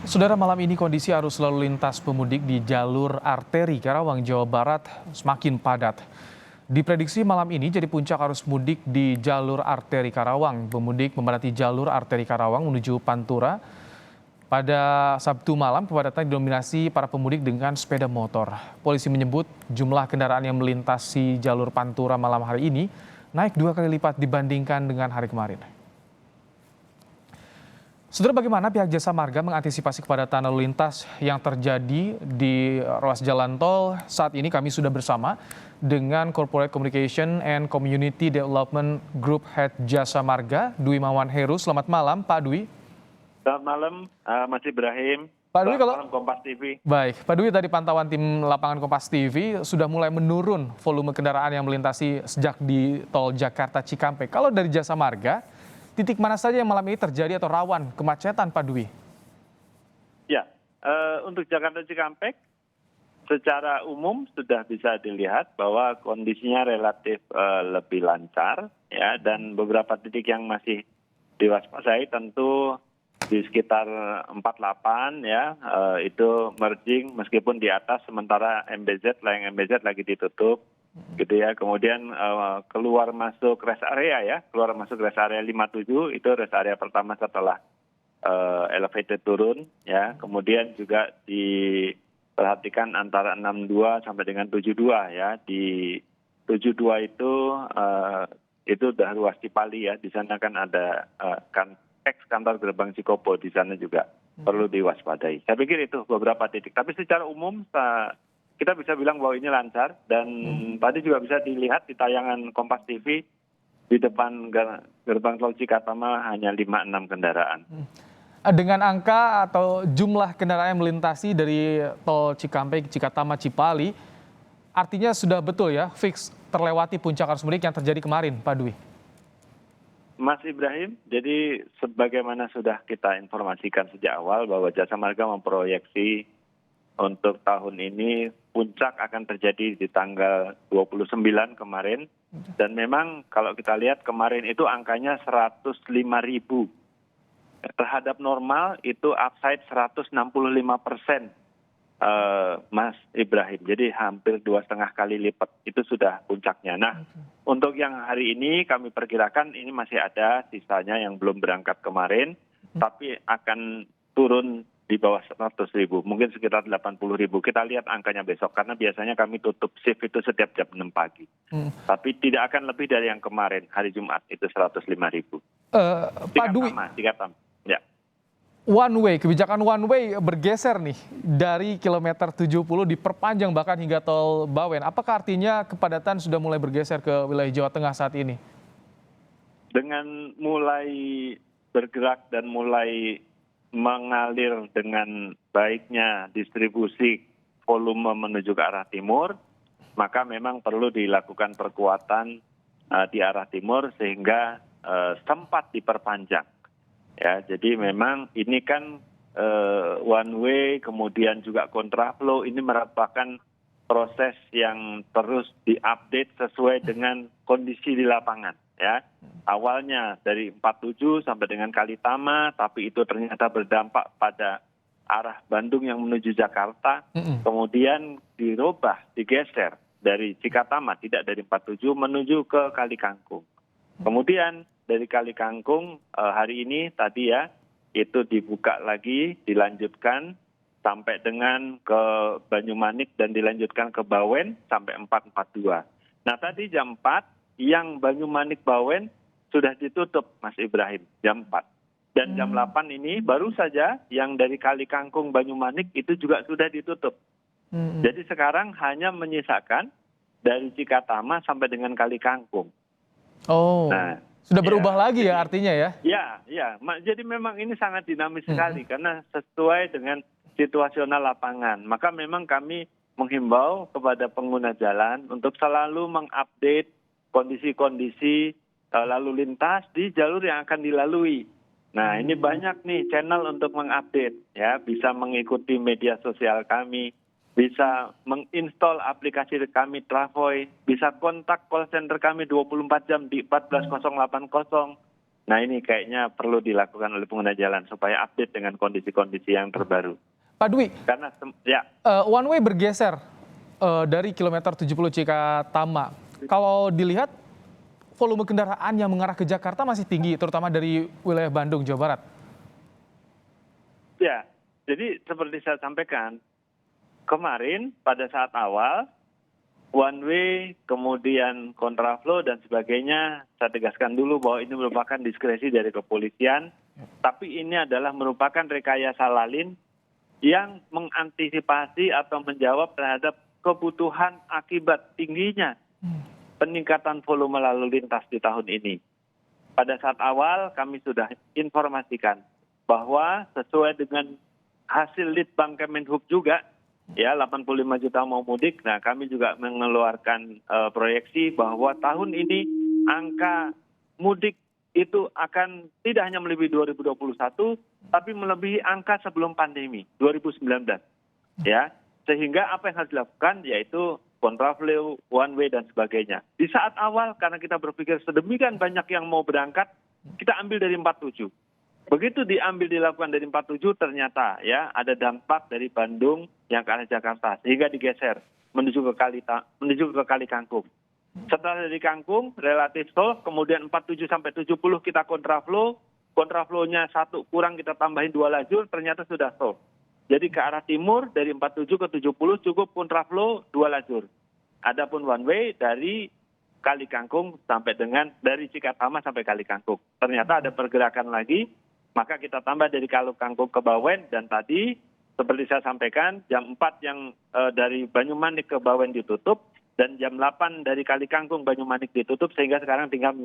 Saudara, malam ini kondisi arus lalu lintas pemudik di jalur arteri Karawang, Jawa Barat semakin padat. Diprediksi malam ini jadi puncak arus mudik di jalur arteri Karawang. Pemudik memadati jalur arteri Karawang menuju Pantura. Pada Sabtu malam, kepadatan didominasi para pemudik dengan sepeda motor. Polisi menyebut jumlah kendaraan yang melintasi jalur Pantura malam hari ini naik 2 kali lipat dibandingkan dengan hari kemarin. Saudara, bagaimana pihak Jasa Marga mengantisipasi kepadatan lalu lintas yang terjadi di ruas jalan tol? Saat ini kami sudah bersama dengan Corporate Communication and Community Development Group Head Jasa Marga, Dwi Mawan Heru. Selamat malam, Pak Dwi. Selamat malam, Mas Ibrahim. Pak Dwi, Selamat kalau malam Kompas TV. baik, Pak Dwi, tadi pantauan tim lapangan Kompas TV sudah mulai menurun volume kendaraan yang melintasi sejak di tol Jakarta Cikampek. Kalau dari Jasa Marga, titik mana saja yang malam ini terjadi atau rawan kemacetan, Pak Dwi? Ya, untuk Jakarta Cikampek, secara umum sudah bisa dilihat bahwa kondisinya relatif lebih lancar, ya, dan beberapa titik yang masih diwaspadai tentu di sekitar 48 ya, itu merging meskipun di atas, sementara layang MBZ lagi ditutup. Gitu ya. Kemudian keluar masuk rest area ya, keluar masuk rest area 57 itu rest area pertama setelah elevated turun ya. Kemudian juga diperhatikan antara 62 sampai dengan 72 ya. Di 72 itu udah ruas Cipali ya. Di sana kan ada ex kantor gerbang Cikopo, di sana juga perlu diwaspadai. Saya pikir itu beberapa titik. Tapi secara umum kita bisa bilang bahwa ini lancar, dan tadi juga bisa dilihat di tayangan Kompas TV di depan gerbang tol Cikatama hanya 5-6 kendaraan. Dengan angka atau jumlah kendaraan yang melintasi dari tol Cikampek, Cikatama, Cipali, artinya sudah betul ya, fix terlewati puncak arus mudik yang terjadi kemarin, Pak Dwi? Mas Ibrahim, jadi sebagaimana sudah kita informasikan sejak awal bahwa Jasa Marga memproyeksi untuk tahun ini puncak akan terjadi di tanggal 29 kemarin. Dan memang kalau kita lihat kemarin itu angkanya 105.000. Terhadap normal itu upside 165%, Mas Ibrahim. Jadi hampir 2,5 kali lipat, itu sudah puncaknya. Nah, untuk yang hari ini kami perkirakan ini masih ada sisanya yang belum berangkat kemarin, tapi akan turun di bawah 100.000, mungkin sekitar 80.000. Kita lihat angkanya besok, karena biasanya kami tutup shift itu setiap jam 6 pagi. Tapi tidak akan lebih dari yang kemarin, hari Jumat, itu 105.000. Pak Dwi, Ya. kebijakan one way bergeser nih dari kilometer 70 diperpanjang bahkan hingga tol Bawen. Apakah artinya kepadatan sudah mulai bergeser ke wilayah Jawa Tengah saat ini? Dengan mulai bergerak dan mulai mengalir dengan baiknya distribusi volume menuju ke arah timur, maka memang perlu dilakukan perkuatan di arah timur sehingga sempat diperpanjang. Ya, jadi memang ini kan one way, kemudian juga kontraflow, ini merupakan proses yang terus diupdate sesuai dengan kondisi di lapangan. Ya, awalnya dari 47 sampai dengan Kalitama, tapi itu ternyata berdampak pada arah Bandung yang menuju Jakarta. Kemudian digeser dari Cikatama, tidak dari 47 menuju ke Kali Kangkung. Kemudian dari Kali Kangkung hari ini tadi ya, itu dibuka lagi, dilanjutkan sampai dengan ke Banyumanik dan dilanjutkan ke Bawen sampai 442. Nah, tadi jam 4 yang Banyumanik Bawen sudah ditutup, Mas Ibrahim, jam 4. Dan jam 8 ini baru saja yang dari Kali Kangkung Banyumanik itu juga sudah ditutup. Jadi sekarang hanya menyisakan dari Cikatama sampai dengan Kali Kangkung. Oh, nah, sudah berubah lagi ya artinya ya? Ya. Jadi memang ini sangat dinamis sekali karena sesuai dengan situasional lapangan. Maka memang kami menghimbau kepada pengguna jalan untuk selalu mengupdate kondisi-kondisi lalu lintas di jalur yang akan dilalui. Nah, ini banyak nih channel untuk mengupdate ya, bisa mengikuti media sosial kami, bisa menginstall aplikasi kami Travoy, bisa kontak call center kami 24 jam di 14080. Nah ini kayaknya perlu dilakukan oleh pengguna jalan supaya update dengan kondisi-kondisi yang terbaru. Pak Dwi, Karena ya one way bergeser dari kilometer 70 Cikatama. Kalau dilihat volume kendaraan yang mengarah ke Jakarta masih tinggi, terutama dari wilayah Bandung, Jawa Barat. ya, jadi seperti saya sampaikan kemarin pada saat awal one way, kemudian kontraflow dan sebagainya, saya tegaskan dulu bahwa ini merupakan diskresi dari kepolisian, tapi ini adalah merupakan rekayasa lalin yang mengantisipasi atau menjawab terhadap kebutuhan akibat tingginya peningkatan volume lalu lintas di tahun ini. Pada saat awal kami sudah informasikan bahwa sesuai dengan hasil Litbang Kemenhub juga, ya 85 juta mau mudik. Nah kami juga mengeluarkan proyeksi bahwa tahun ini angka mudik itu akan tidak hanya melebihi 2021, tapi melebihi angka sebelum pandemi 2019. Ya, sehingga apa yang harus dilakukan yaitu kontraflow, one way dan sebagainya. Di saat awal karena kita berpikir sedemikian banyak yang mau berangkat, kita ambil dari 47. Begitu dilakukan dari 47 ternyata ya ada dampak dari Bandung yang ke arah Jakarta sehingga digeser menuju ke Kali Kangkung. Setelah dari Kangkung relatif soft, kemudian 47 sampai 70 kita kontraflow, kontraflow-nya 1 kurang kita tambahin 2 lajur ternyata sudah soft. Jadi ke arah timur dari 47 ke 70 cukup kontraflow 2 lajur. Adapun one way dari Kali Kangkung sampai dengan dari Cikatama sampai Kali Kangkung. Ternyata ada pergerakan lagi. Maka kita tambah dari Kali Kangkung ke Bawen dan tadi seperti saya sampaikan jam 4 yang dari Banyumanik ke Bawen ditutup dan jam 8 dari Kali Kangkung Banyumanik ditutup sehingga sekarang tinggal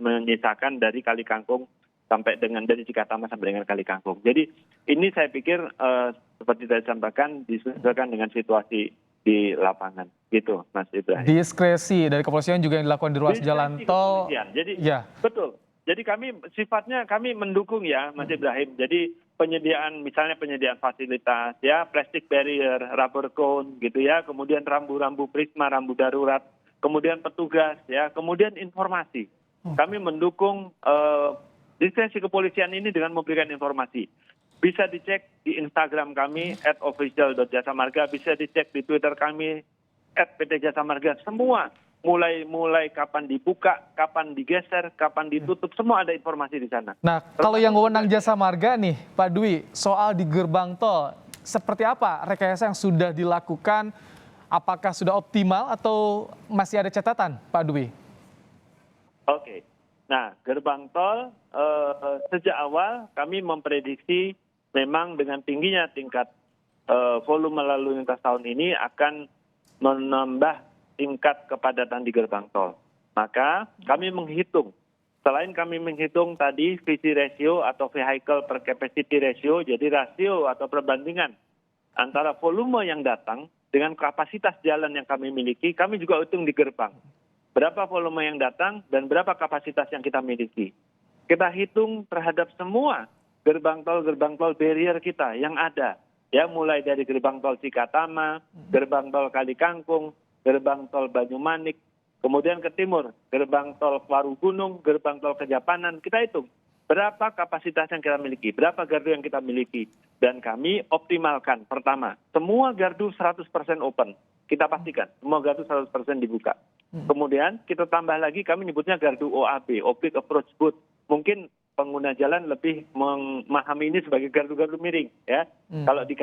menyisakan dari Kali Kangkung sampai dengan dari Cikatama sampai dengan Kali Kangkung. Jadi ini saya pikir seperti tadi sampaikan disesuaikan dengan situasi di lapangan gitu Mas Ibrahim. Diskresi dari kepolisian juga yang dilakukan di ruas jalan tol. Jadi ya. Betul. Jadi kami mendukung ya Mas Ibrahim. Jadi misalnya penyediaan fasilitas ya, plastic barrier, rubber cone gitu ya, kemudian rambu-rambu prisma, rambu darurat, kemudian petugas ya, kemudian informasi. Kami mendukung diskresi kepolisian ini dengan memberikan informasi. Bisa dicek di Instagram kami @official.jasamarga, bisa dicek di Twitter kami @pt-jasamarga. Semua mulai kapan dibuka, kapan digeser, kapan ditutup, semua ada informasi di sana. Nah, kalau yang wewenang Jasa Marga nih, Pak Dwi, soal di gerbang tol, seperti apa rekayasa yang sudah dilakukan? Apakah sudah optimal atau masih ada catatan, Pak Dwi? Oke. Nah, gerbang tol sejak awal kami memprediksi memang dengan tingginya tingkat volume lalu lintas tahun ini akan menambah tingkat kepadatan di gerbang tol. Maka kami menghitung, selain kami menghitung tadi VC ratio atau vehicle per capacity ratio, jadi rasio atau perbandingan antara volume yang datang dengan kapasitas jalan yang kami miliki, kami juga hitung di gerbang. Berapa volume yang datang dan berapa kapasitas yang kita miliki. Kita hitung terhadap semua gerbang tol barrier kita yang ada. Ya, mulai dari gerbang tol Cikatama, gerbang tol Kali Kangkung, gerbang tol Banyumanik, kemudian ke timur, gerbang tol Warugunung, gerbang tol Kejapanan, kita hitung berapa kapasitas yang kita miliki, berapa gardu yang kita miliki. Dan kami optimalkan, pertama, semua gardu 100% open. Kita pastikan, semua gardu 100% dibuka. Kemudian kita tambah lagi, kami nyebutnya gardu OAB, Oblique Approach Booth. Mungkin pengguna jalan lebih memahami ini sebagai gardu-gardu miring ya. Kalau di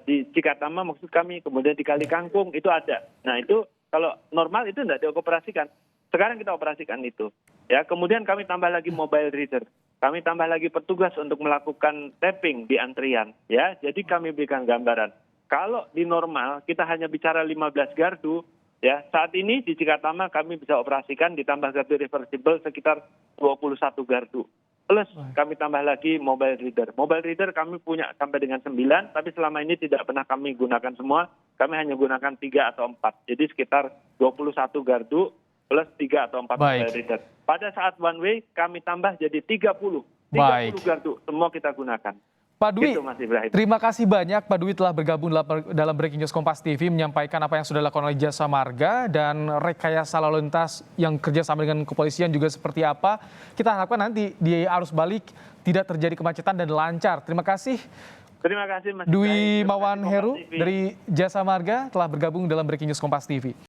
di Cikatama maksud kami, kemudian di Kali Kangkung itu ada. Nah itu kalau normal itu tidak dioperasikan. Sekarang kita operasikan itu. Ya, kemudian kami tambah lagi mobile reader. Kami tambah lagi petugas untuk melakukan tapping di antrian ya. Jadi kami berikan gambaran. Kalau di normal kita hanya bicara 15 gardu. Ya, saat ini di Cikatama kami bisa operasikan ditambah gardu reversible sekitar 21 gardu. Plus kami tambah lagi mobile reader. Mobile reader kami punya sampai dengan 9, tapi selama ini tidak pernah kami gunakan semua. Kami hanya gunakan 3 atau 4. Jadi sekitar 21 gardu plus 3 atau 4 mobile reader. Pada saat one way kami tambah jadi 30. 30 gardu semua kita gunakan. Pak Dwi, Gitu, Mas Ibrahim. terima kasih banyak Pak Dwi telah bergabung dalam Breaking News Kompas TV menyampaikan apa yang sudah dilakukan oleh Jasa Marga dan rekayasa lalu lintas yang kerjasama dengan kepolisian juga seperti apa. Kita harapkan nanti di arus balik tidak terjadi kemacetan dan lancar. Terima kasih Terima kasih Mas Dwi Ibrahim. Terima Mawan kasih, Kompas Heru TV. dari Jasa Marga telah bergabung dalam Breaking News Kompas TV.